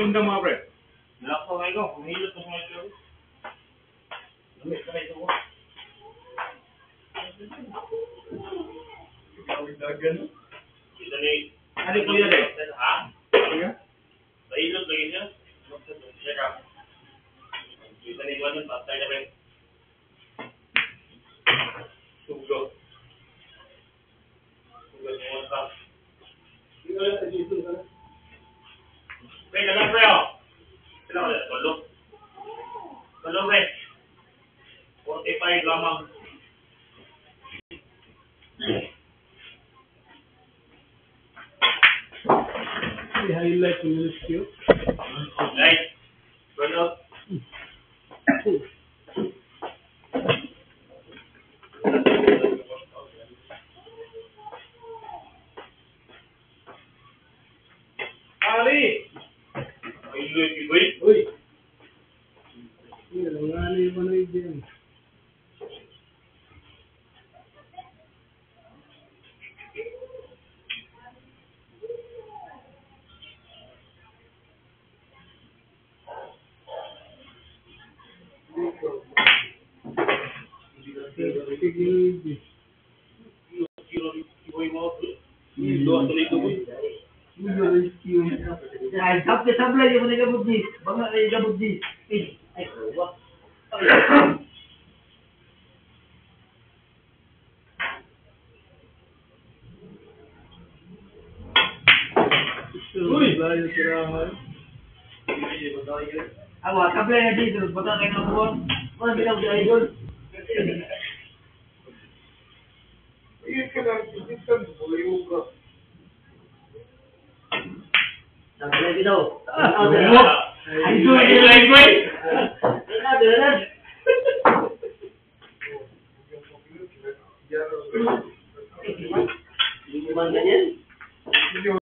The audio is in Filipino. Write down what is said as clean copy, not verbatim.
undang mga pre? Nalaksaw na ikaw, humilot mo sa mga ito. Lamit ka na ito ko. Gawin dagan. Ito ni... Ano po yan eh? Ha? Ano? Nahilot lagi niya. Check out. Ito ni Iwan yun, patay na rin. Sugo. Sugo niya yung top. Hindi ka lang sa dito ka. Pre, nalang pre oh. Sila ka lang, tulog. Tulog eh. 45 lamang. I-highlight ko yung skill. Right. Tulog. Ali! Ay, Uy! Uy! Hindi, nangyari yung manoy dyan. Ay, sablay yung mga gabudji. Mga gabudji. Ay, kuwa. Uy! Layo sirahan. Ako, sablay na dito. Baka kayo ng buwan. Mga bilang di idol. Iyan ka lang, isipan mo, buhay ka. Sablay dito. Idol! Idol! Hindi ko man ganyan.